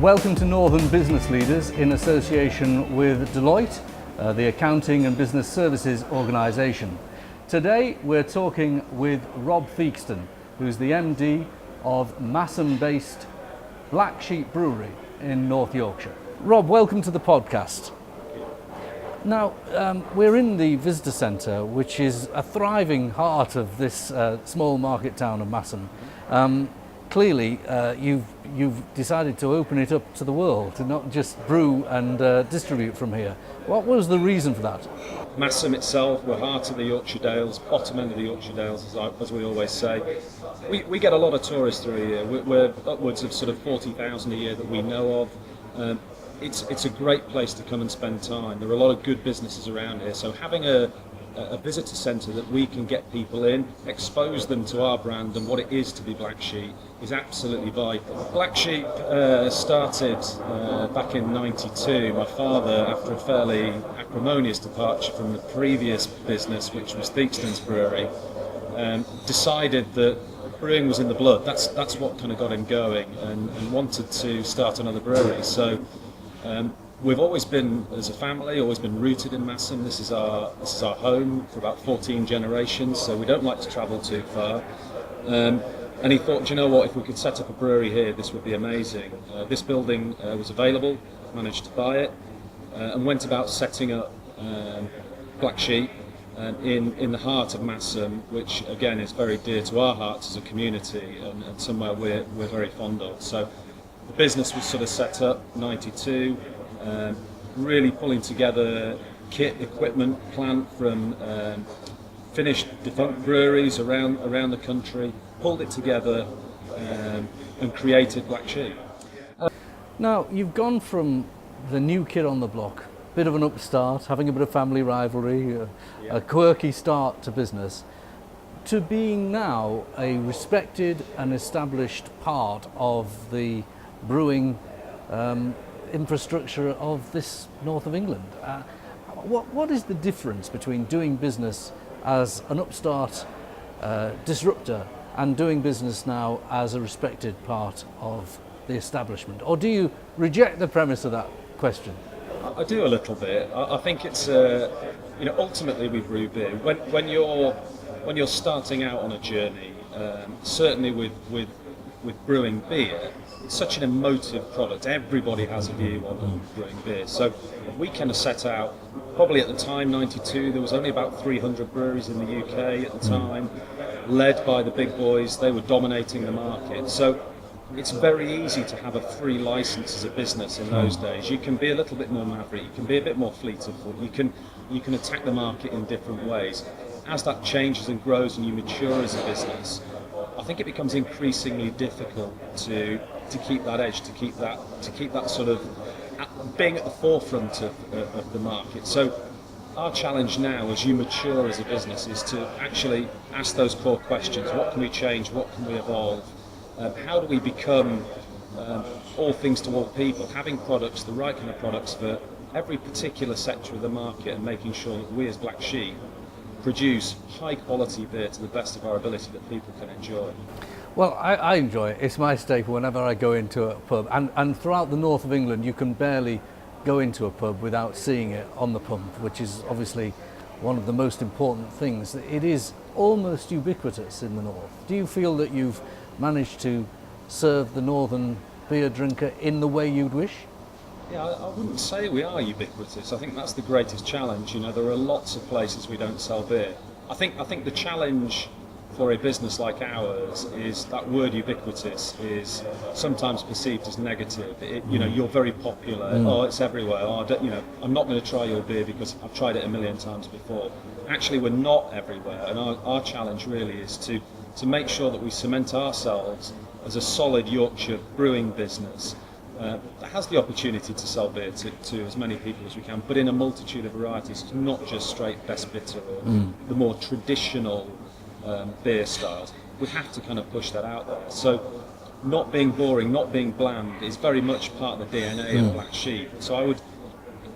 Welcome to Northern Business Leaders in association with Deloitte, the Accounting and Business Services organisation. Today we're talking with Rob Theakston, who's the MD of Masham-based Black Sheep Brewery in North Yorkshire. Rob, welcome to the podcast. Now, we're in the visitor centre, which is a thriving heart of this small market town of Masham. Clearly, you've decided to open it up to the world, to not just brew and distribute from here. What was the reason for that? Masham itself, we're heart of the Yorkshire Dales, bottom end of the Yorkshire Dales, as we always say. We get a lot of tourists through here. We're upwards of sort of 40,000 a year that we know of. It's a great place to come and spend time. There are a lot of good businesses around here, so having a visitor centre that we can get people in, expose them to our brand and what it is to be Black Sheep is absolutely vital. Black Sheep started back in '92. My father, after a fairly acrimonious departure from the previous business, which was Theakston's Brewery, decided that brewing was in the blood. That's what kind of got him going, and wanted to start another brewery. So we've always been, as a family, always been rooted in Masham. This is our home for about 14 generations, so we don't like to travel too far. And he thought, you know what, if we could set up a brewery here, this would be amazing. This building was available, managed to buy it, and went about setting up Black Sheep in the heart of Masham, which again is very dear to our hearts as a community and somewhere we're very fond of. So the business was sort of set up '92, really pulling together kit, equipment, plant from finished defunct breweries around the country, pulled it together and created Black Sheep. Now, you've gone from the new kid on the block, bit of an upstart, having a bit of family rivalry, a quirky start to business, to being now a respected and established part of the brewing infrastructure of this north of England. What is the difference between doing business as an upstart disruptor and doing business now as a respected part of the establishment? Or do you reject the premise of that question? I do a little bit. I think it's ultimately we brew beer. When you're starting out on a journey, certainly with brewing beer, it's such an emotive product. Everybody has a view on brewing beer. So we kind of set out, probably at the time, '92, there was only about 300 breweries in the UK at the time, led by the big boys. They were dominating the market. So it's very easy to have a free license as a business in those days. You can be a little bit more maverick, you can be a bit more fleet of foot, you can attack the market in different ways. As that changes and grows and you mature as a business, I think it becomes increasingly difficult to keep that edge, to keep that sort of being at the forefront of the market. So our challenge now, as you mature as a business, is to actually ask those core questions. What can we change? What can we evolve? How do we become all things to all people? Having products, the right kind of products for every particular sector of the market, and making sure that we as Black Sheep produce high quality beer to the best of our ability that people can enjoy. Well, I enjoy it. It's my staple whenever I go into a pub. And throughout the north of England, you can barely go into a pub without seeing it on the pump, which is obviously one of the most important things. It is almost ubiquitous in the north. Do you feel that you've managed to serve the northern beer drinker in the way you'd wish? Yeah, I wouldn't say we are ubiquitous. I think that's the greatest challenge. You know, there are lots of places we don't sell beer. I think the challenge for a business like ours is that word ubiquitous is sometimes perceived as negative. You're very popular. Oh, it's everywhere. Oh, I'm not going to try your beer because I've tried it a million times before. Actually, we're not everywhere, and our challenge really is to make sure that we cement ourselves as a solid Yorkshire brewing business that has the opportunity to sell beer to as many people as we can, but in a multitude of varieties, not just straight best bitter or the more traditional beer styles. We have to kind of push that out there. So not being boring, not being bland is very much part of the DNA of Black Sheep. So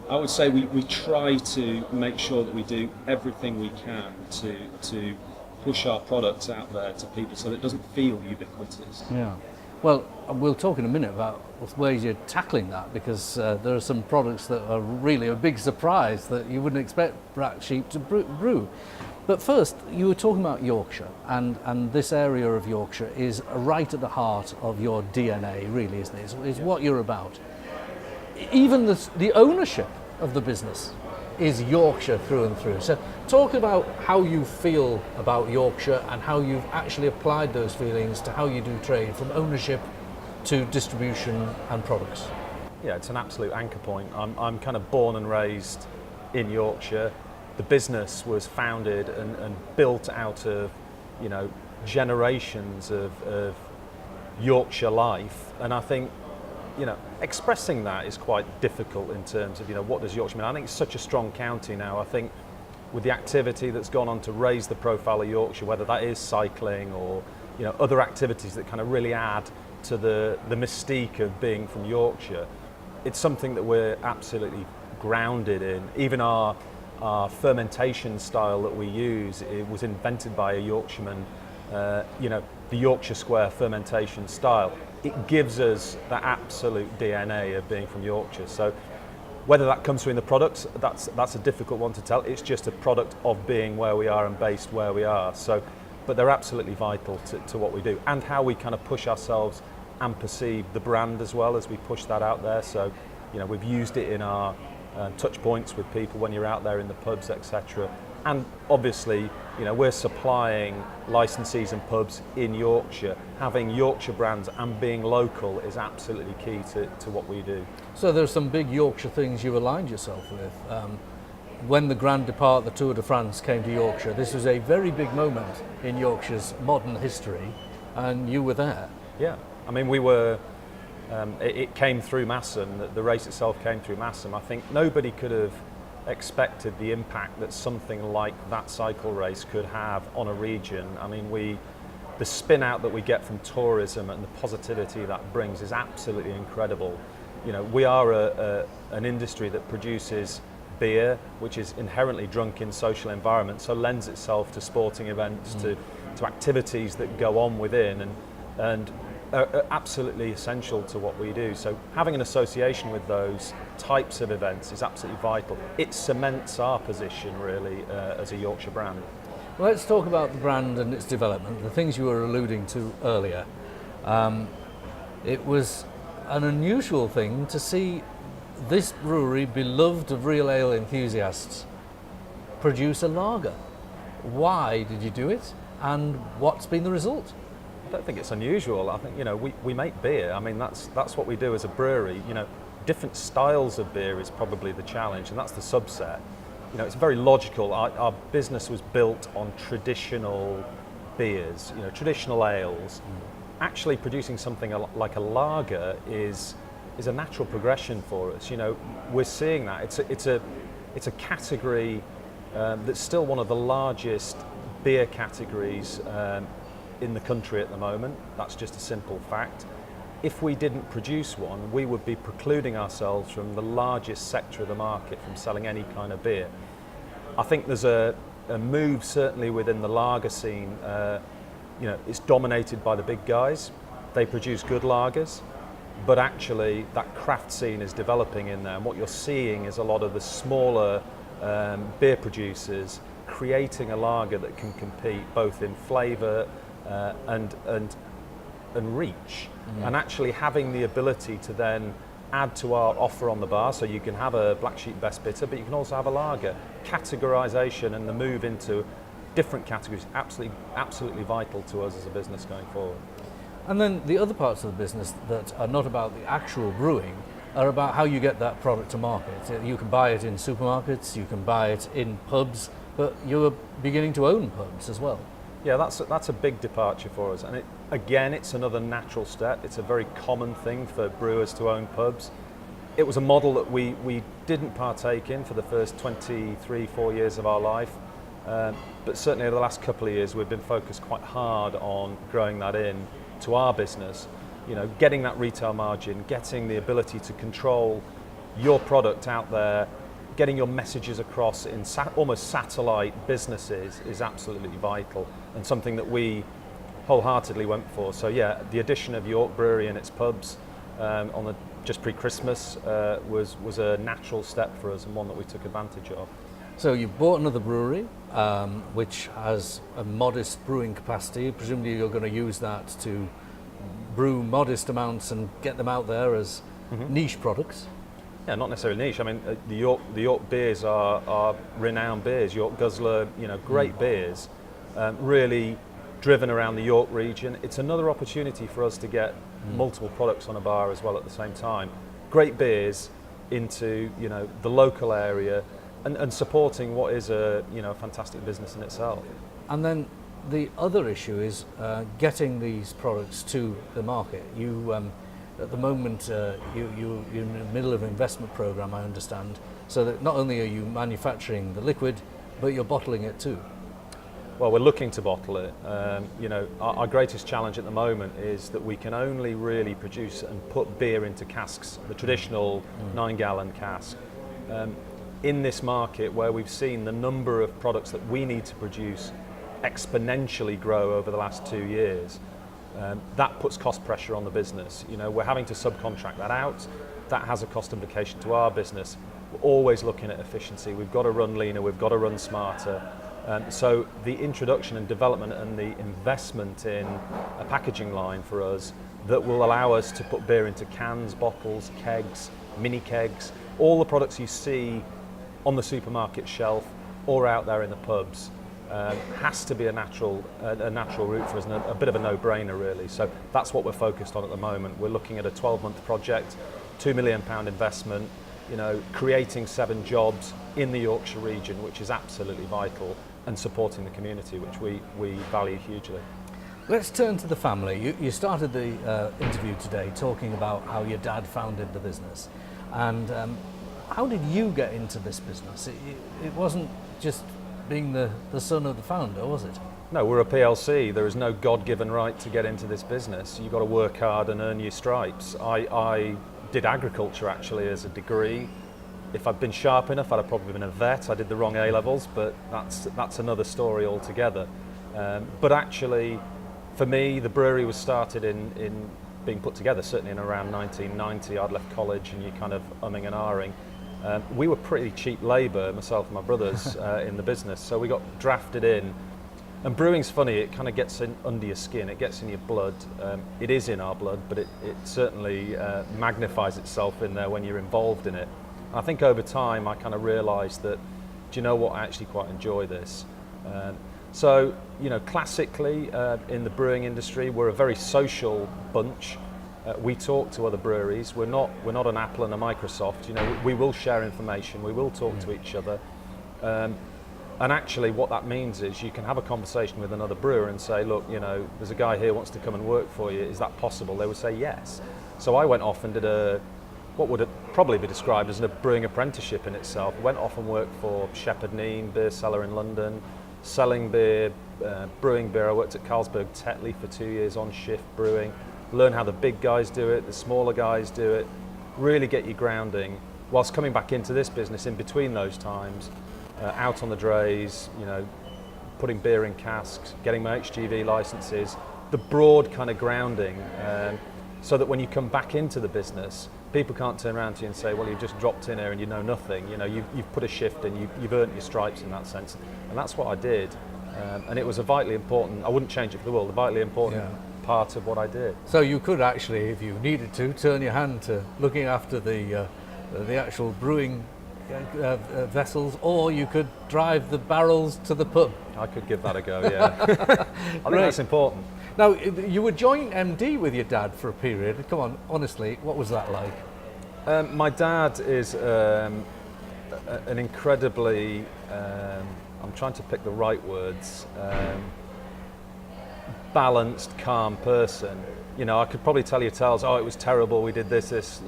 I would say we try to make sure that we do everything we can to push our products out there to people so that it doesn't feel ubiquitous. Yeah. Well, we'll talk in a minute about ways you're tackling that, because there are some products that are really a big surprise that you wouldn't expect black sheep to brew. But first, you were talking about Yorkshire, and this area of Yorkshire is right at the heart of your DNA, really, isn't it? It's what you're about. Even the ownership of the business is Yorkshire through and through. So talk about how you feel about Yorkshire and how you've actually applied those feelings to how you do trade, from ownership to distribution and products. Yeah, it's an absolute anchor point. I'm kind of born and raised in Yorkshire. The business was founded and built out of, generations of Yorkshire life, and I think, expressing that is quite difficult in terms of, what does Yorkshire mean? I think it's such a strong county now. I think with the activity that's gone on to raise the profile of Yorkshire, whether that is cycling or, other activities that kind of really add to the mystique of being from Yorkshire, it's something that we're absolutely grounded in. Even our fermentation style that we use, it was invented by a Yorkshireman, the Yorkshire Square fermentation style. It gives us the absolute DNA of being from Yorkshire. So whether that comes through in the products, that's a difficult one to tell. It's just a product of being where we are and based where we are. So, but they're absolutely vital to what we do, and how we kind of push ourselves and perceive the brand as well as we push that out there. So, we've used it in our touch points with people when you're out there in the pubs, etc. And obviously, we're supplying licensees and pubs in Yorkshire. Having Yorkshire brands and being local is absolutely key to what we do. So there's some big Yorkshire things you aligned yourself with. When the Grand Depart, the Tour de France, came to Yorkshire, this was a very big moment in Yorkshire's modern history, and you were there. Yeah, I mean, we were. It came through Massam. The race itself came through Massam. I think nobody could have expected the impact that something like that cycle race could have on a region. I mean, the spin out that we get from tourism and the positivity that brings is absolutely incredible. We are an industry that produces beer, which is inherently drunk in social environments, so lends itself to sporting events, to activities that go on within, and are absolutely essential to what we do. So having an association with those types of events is absolutely vital. It cements our position really as a Yorkshire brand. Well, let's talk about the brand and its development, the things you were alluding to earlier. It was an unusual thing to see this brewery, beloved of real ale enthusiasts, produce a lager. Why did you do it, and what's been the result? I don't think it's unusual. I think we make beer. I mean, that's what we do as a brewery. Different styles of beer is probably the challenge, and that's the subset. It's very logical. Our business was built on traditional beers, traditional ales. Actually, producing something like a lager is a natural progression for us. We're seeing that it's a category that's still one of the largest beer categories in the country at the moment. That's just a simple fact. If we didn't produce one, we would be precluding ourselves from the largest sector of the market from selling any kind of beer. I think there's a move certainly within the lager scene. It's dominated by the big guys. They produce good lagers, but actually that craft scene is developing in there. And what you're seeing is a lot of the smaller beer producers creating a lager that can compete both in flavour and reach, and actually having the ability to then add to our offer on the bar. So you can have a Black Sheep Best Bitter, but you can also have a lager. Categorisation and the move into different categories absolutely vital to us as a business going forward. And then the other parts of the business that are not about the actual brewing are about how you get that product to market. You can buy it in supermarkets, you can buy it in pubs, but you're beginning to own pubs as well. Yeah, that's a big departure for us, and it's another natural step. It's a very common thing for brewers to own pubs. It was a model that we didn't partake in for the first 23-4 years of our life, but certainly over the last couple of years we've been focused quite hard on growing that in to our business. Getting that retail margin, getting the ability to control your product out there, getting your messages across in almost satellite businesses is absolutely vital, and something that we wholeheartedly went for. So yeah, the addition of York Brewery and its pubs on the just pre-Christmas was a natural step for us and one that we took advantage of. So you bought another brewery, which has a modest brewing capacity. Presumably you're going to use that to brew modest amounts and get them out there as niche products. Yeah, not necessarily niche. I mean, the York beers are renowned beers. York Guzzler, great beers, really driven around the York region. It's another opportunity for us to get multiple products on a bar as well at the same time. Great beers into the local area and supporting what is a fantastic business in itself. And then the other issue is getting these products to the market. You at the moment you're in the middle of an investment program, I understand, so that not only are you manufacturing the liquid, but you're bottling it too. Well, we're looking to bottle it. Our greatest challenge at the moment is that we can only really produce and put beer into casks, the traditional 9-gallon cask. In this market where we've seen the number of products that we need to produce exponentially grow over the last 2 years, that puts cost pressure on the business. We're having to subcontract that out. That has a cost implication to our business. We're always looking at efficiency. We've got to run leaner, we've got to run smarter. So the introduction and development and the investment in a packaging line for us that will allow us to put beer into cans, bottles, kegs, mini kegs, all the products you see on the supermarket shelf or out there in the pubs, has to be a natural route for us and a bit of a no-brainer really. So that's what we're focused on at the moment. We're looking at a 12-month project, £2 million investment, creating 7 jobs in the Yorkshire region, which is absolutely vital, and supporting the community, which we value hugely. Let's turn to the family. You started the interview today talking about how your dad founded the business, and how did you get into this business? It wasn't just being the son of the founder, was it? No, we're a PLC. There is no God-given right to get into this business. You've got to work hard and earn your stripes. I did agriculture actually as a degree. If I'd been sharp enough, I'd have probably been a vet. I did the wrong A-levels, but that's another story altogether. But actually, for me, the brewery was started in being put together, certainly in around 1990. I'd left college and you're kind of umming and ahhing. We were pretty cheap labour, myself and my brothers, in the business, so we got drafted in. And brewing's funny, it kind of gets in under your skin, it gets in your blood. It is in our blood, but it certainly magnifies itself in there when you're involved in it. I think over time I kind of realised that, do you know what, I actually quite enjoy this. So, classically in the brewing industry, we're a very social bunch. We talk to other breweries. We're not an Apple and a Microsoft. We will share information. We will talk to each other. And actually, what that means is you can have a conversation with another brewer and say, look, there's a guy here who wants to come and work for you. Is that possible? They would say yes. So I went off and did what would probably be described as a brewing apprenticeship in itself. Went off and worked for Shepherd Neame, beer cellar in London, selling beer, brewing beer. I worked at Carlsberg Tetley for 2 years on shift brewing. Learn how the big guys do it, the smaller guys do it, really get your grounding, whilst coming back into this business in between those times, out on the drays, putting beer in casks, getting my HGV licenses, the broad kind of grounding, so that when you come back into the business, people can't turn around to you and say, well, you've just dropped in here and you know nothing. You've put a shift in, you've earned your stripes in that sense. And that's what I did. And it was a vitally important, I wouldn't change it for the world, a vitally important part of what I did. So you could actually, if you needed to, turn your hand to looking after the actual brewing vessels, or you could drive the barrels to the pub. I could give that a go, yeah. I think that's important. Now, you were joint MD with your dad for a period. Come on, honestly, what was that like? My dad is an incredibly, I'm trying to pick the right words, balanced, calm person. I could probably tell you tales, it was terrible, we did this,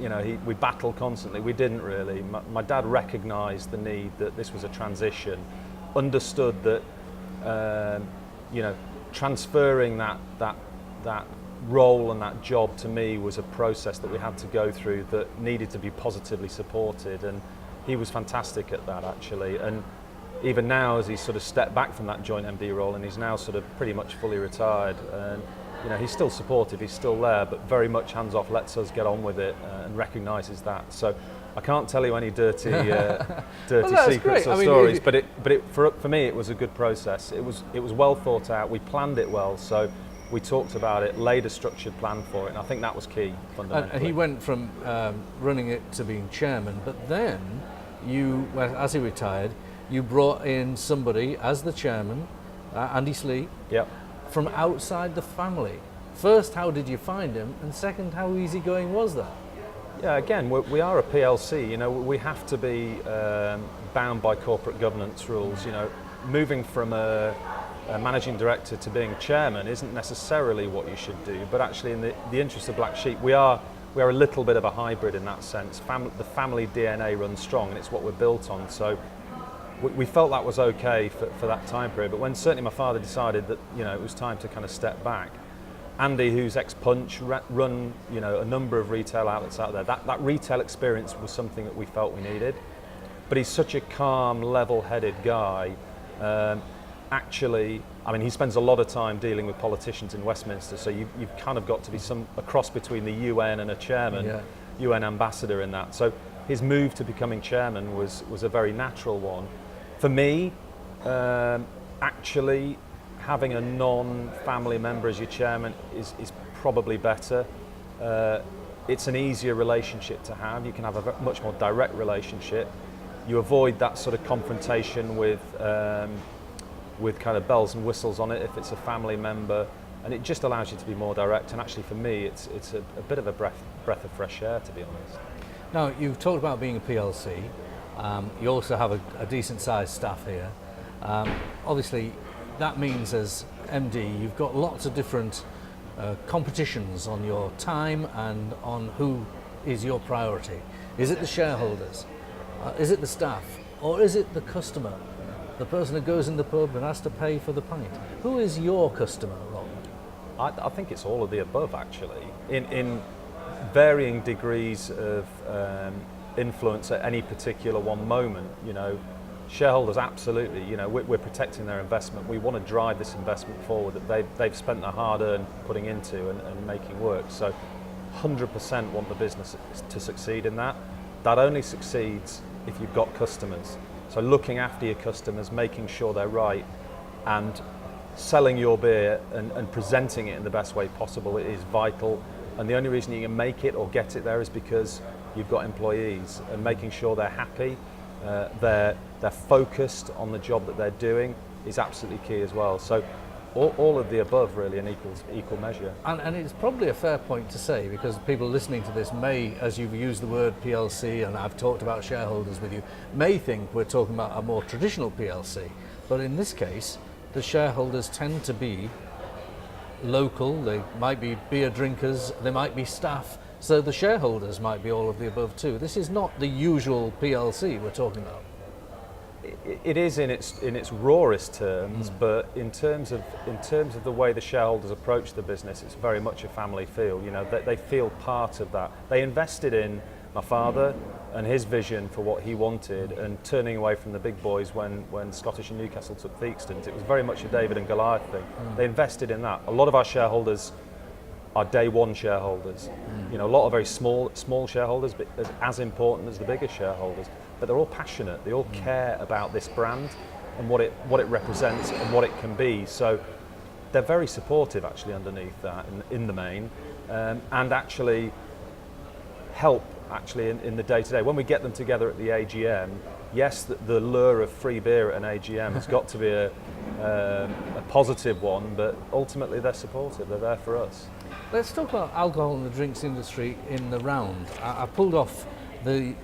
we battled constantly. We didn't really. My dad recognised the need that this was a transition, understood that, transferring that role and that job to me was a process that we had to go through that needed to be positively supported, and he was fantastic at that actually. And even now, as he's sort of stepped back from that joint MD role and he's now sort of pretty much fully retired, and he's still supportive, he's still there, but very much hands off, lets us get on with it, and recognises that. So I can't tell you any dirty secrets or stories, but for me it was a good process. It was well thought out. We planned it well, so we talked about it, laid a structured plan for it, and I think that was key fundamentally. And he went from running it to being chairman, but then as he retired, you brought in somebody as the chairman, Andy Slee. Yep. From outside the family. First, how did you find him? And second, how easygoing was that? Yeah, again, we are a PLC. We have to be bound by corporate governance rules. Moving from a managing director to being chairman isn't necessarily what you should do. But actually, in the interest of Black Sheep, we are a little bit of a hybrid in that sense. The family DNA runs strong, and it's what we're built on. So we felt that was okay for that time period, but when certainly my father decided that it was time to kind of step back, Andy, who's ex-Punch, run a number of retail outlets out there. That retail experience was something that we felt we needed, but he's such a calm, level-headed guy. Actually, he spends a lot of time dealing with politicians in Westminster, so you've kind of got to be a cross between the UN and a chairman, UN ambassador in that. So his move to becoming chairman was a very natural one. For me, actually, having a non-family member as your chairman is probably better. It's an easier relationship to have. You can have a much more direct relationship. You avoid that sort of confrontation with kind of bells and whistles on it if it's a family member, and it just allows you to be more direct. And actually, for me, it's a bit of a breath of fresh air, to be honest. Now, you've talked about being a PLC. You also have a decent sized staff here. Obviously, that means as MD, you've got lots of different competitions on your time and on who is your priority. Is it the shareholders? Is it the staff? Or is it the customer? The person who goes in the pub and has to pay for the pint? Who is your customer, Rob? I think it's all of the above, actually. In varying degrees of influence at any particular one moment. Shareholders, absolutely, we're protecting their investment. We want to drive this investment forward that they've spent their hard-earned putting into and making work. So 100% want the business to succeed in that. That only succeeds if you've got customers. So looking after your customers, making sure they're right, and selling your beer and presenting it in the best way possible is vital. And the only reason you can make it or get it there is because you've got employees, and making sure they're happy, they're focused on the job that they're doing is absolutely key as well. So all of the above really in equal measure. And it's probably a fair point to say, because people listening to this may, as you've used the word PLC and I've talked about shareholders with you, may think we're talking about a more traditional PLC. But in this case, the shareholders tend to be local, they might be beer drinkers, they might be staff, so the shareholders might be all of the above too. This is not the usual PLC we're talking about. It is in its rawest terms, but in terms of the way the shareholders approach the business, it's very much a family feel. They feel part of that. They invested in my father and his vision for what he wanted, and turning away from the big boys when Scottish and Newcastle took Theakston. It was very much a David and Goliath thing. They invested in that. A lot of our shareholders are day one shareholders. A lot of very small shareholders, but as important as the bigger shareholders. But they're all passionate. They all care about this brand and what it represents and what it can be. So they're very supportive actually underneath that in the main, and actually help actually in the day-to-day. When we get them together at the AGM, yes, the lure of free beer at an AGM has got to be a positive one, but ultimately they're supportive. They're there for us. Let's talk about alcohol in the drinks industry in the round. I pulled off the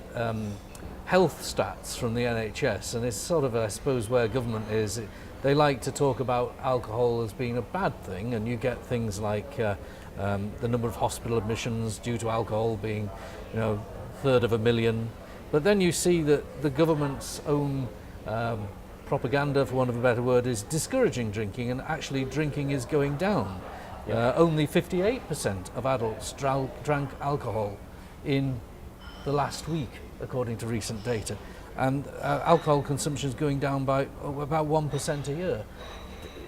health stats from the NHS, and it's sort of, I suppose, where government is. They like to talk about alcohol as being a bad thing, and you get things like the number of hospital admissions due to alcohol being, third of a million. But then you see that the government's own propaganda, for want of a better word, is discouraging drinking, and actually drinking is going down. Only 58% of adults drank alcohol in the last week, according to recent data. and alcohol consumption is going down by about 1% a year.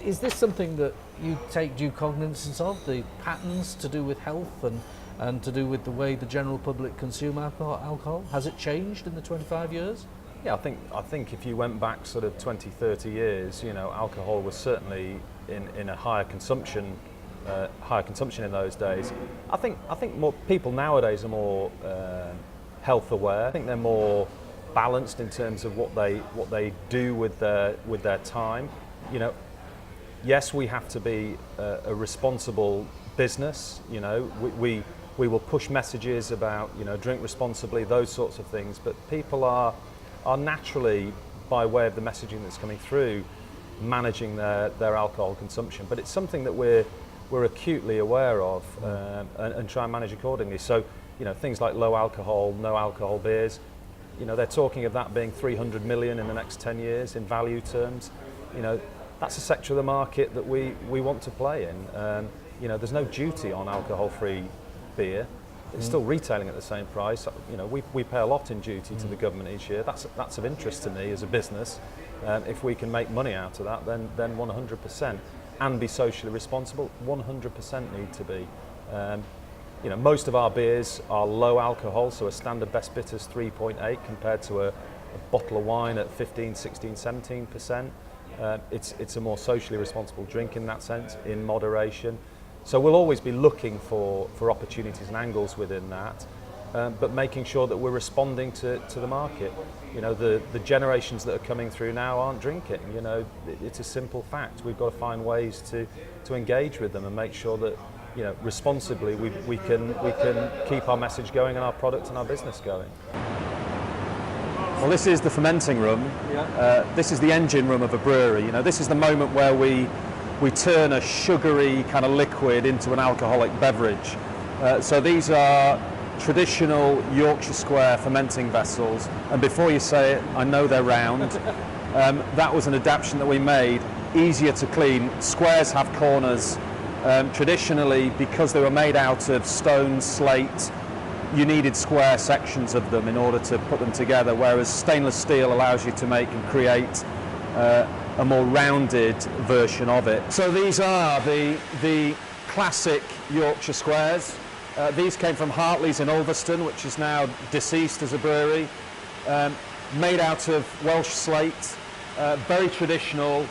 Is this something that you take due cognizance of, the patterns to do with health and to do with the way the general public consume alcohol? Has it changed in the 25 years? Yeah, I think if you went back sort of 20, 30 years, alcohol was certainly in a higher consumption in those days. I think more people nowadays are more health aware. I think they're more balanced in terms of what they do with their time. Yes, we have to be a responsible business. We will push messages about drink responsibly, those sorts of things. But people are naturally, by way of the messaging that's coming through, managing their alcohol consumption. But it's something that we're acutely aware of and try and manage accordingly. So things like low alcohol, no alcohol beers. They're talking of that being 300 million in the next 10 years in value terms. That's a sector of the market that we want to play in. There's no duty on alcohol-free beer. It's still retailing at the same price. We pay a lot in duty to the government each year. That's of interest to me as a business. If we can make money out of that, then 100%. And be socially responsible, 100% need to be. Most of our beers are low alcohol, so a standard best bitters 3.8 compared to a bottle of wine at 15, 16, 17%. It's a more socially responsible drink in that sense, in moderation. So we'll always be looking for opportunities and angles within that, but making sure that we're responding to the market. The generations that are coming through now aren't drinking. It's a simple fact. We've got to find ways to engage with them and make sure that responsibly we can keep our message going and our product and our business going. Well, this is the fermenting room. Yeah. This is the engine room of a brewery. This is the moment where we turn a sugary kind of liquid into an alcoholic beverage. So these are traditional Yorkshire Square fermenting vessels, and before you say it, I know they're round. That was an adaptation that we made, easier to clean. Squares have corners. Traditionally, because they were made out of stone, slate, you needed square sections of them in order to put them together, whereas stainless steel allows you to make and create a more rounded version of it. So these are the classic Yorkshire Squares. These came from Hartley's in Ulverston, which is now deceased as a brewery, made out of Welsh slate, very traditional,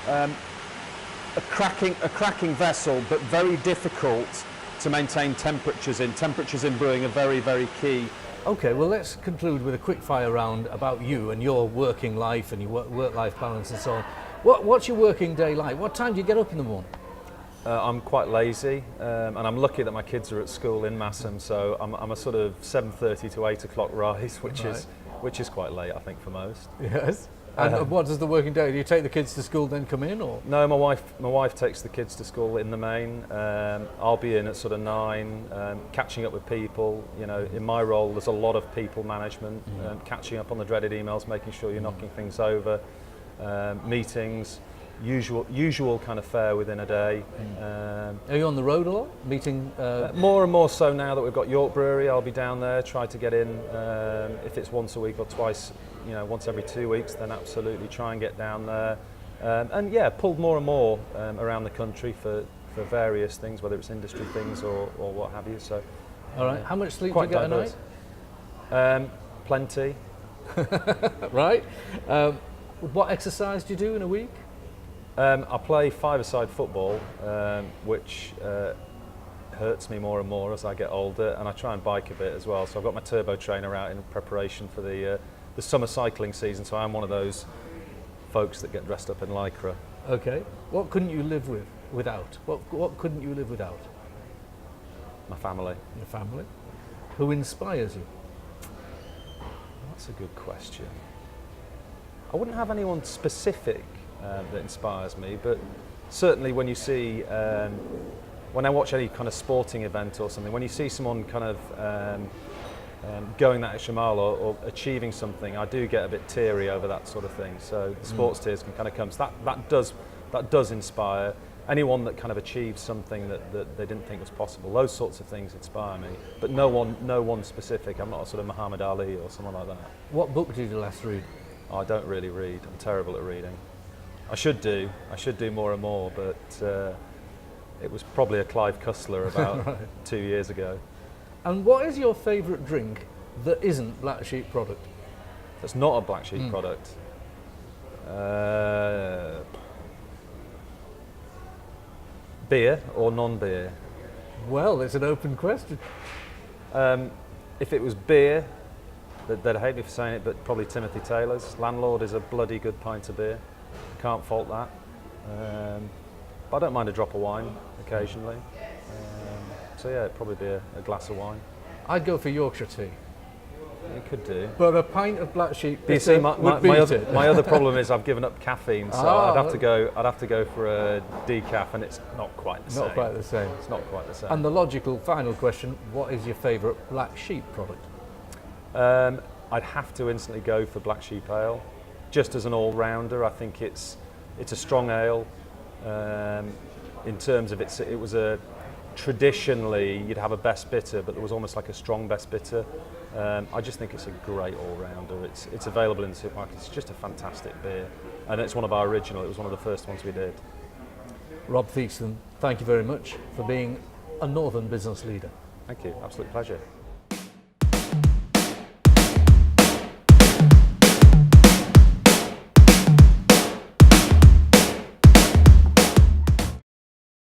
a cracking vessel, but very difficult to maintain temperatures in. Temperatures in brewing are very, very key. Okay, well let's conclude with a quick fire round about you and your working life and your work-life balance and so on. What's your working day like? What time do you get up in the morning? I'm quite lazy, and I'm lucky that my kids are at school in Massam, so I'm a sort of 7:30 to 8 o'clock rise, which is quite late, I think, for most. Yes. And what does the working day? Do you take the kids to school, then come in, or? No, my wife takes the kids to school in the main. I'll be in at sort of 9, catching up with people. In my role, there's a lot of people management, catching up on the dreaded emails, making sure you're knocking things over, meetings, usual kind of fare within a day. Are you on the road a lot, meeting? More and more so now that we've got York Brewery. I'll be down there, try to get in if it's once a week or twice. Once every 2 weeks, then absolutely try and get down there. And yeah, pulled more and more around the country for various things, whether it's industry things or what have you. So, all right. How much sleep do you get diverse. a night? Plenty. Right. What exercise do you do in a week? I play five-a-side football, which hurts me more and more as I get older, and I try and bike a bit as well. So I've got my turbo trainer out in preparation for the summer cycling season, so I'm one of those folks that get dressed up in lycra. Okay. What couldn't you live without? What couldn't you live without? My family. Your family. Who inspires you? That's a good question. I wouldn't have anyone specific that inspires me, but certainly when you see, when I watch any kind of sporting event or something, when you see someone kind of going that extra mile or achieving something, I do get a bit teary over that sort of thing. So the sports tears can kind of come. So that does inspire. anyone that kind of achieves something that they didn't think was possible, those sorts of things inspire me. But no one specific. I'm not a sort of Muhammad Ali or someone like that. What book did you last read? I don't really read. I'm terrible at reading. I should do more and more, but it was probably a Clive Cussler about Right. 2 years ago. And what is your favourite drink that isn't Black Sheep product? That's not a Black Sheep product. Beer or non-beer? Well, it's an open question. If it was beer, they'd hate me for saying it, but probably Timothy Taylor's. Landlord is a bloody good pint of beer. Can't fault that. But I don't mind a drop of wine occasionally. So yeah, it'd probably be a glass of wine. I'd go for Yorkshire tea. You could do. But a pint of Black Sheep You see, would beat it. my other problem is I've given up caffeine, so Ah. I'd have to go for a decaf, and it's not quite the same. Not quite the same. It's not quite the same. And the logical final question, what is your favourite Black Sheep product? I'd have to instantly go for Black Sheep Ale, just as an all-rounder. I think it's a strong ale. In terms of it was a traditionally you'd have a best bitter, but there was almost like a strong best bitter. I just think it's a great all-rounder. It's available in the supermarket. It's just a fantastic beer, and it's one of our original. It was one of the first ones we did. Rob Theakston, thank you very much for being a Northern business leader. Thank you. Absolute pleasure.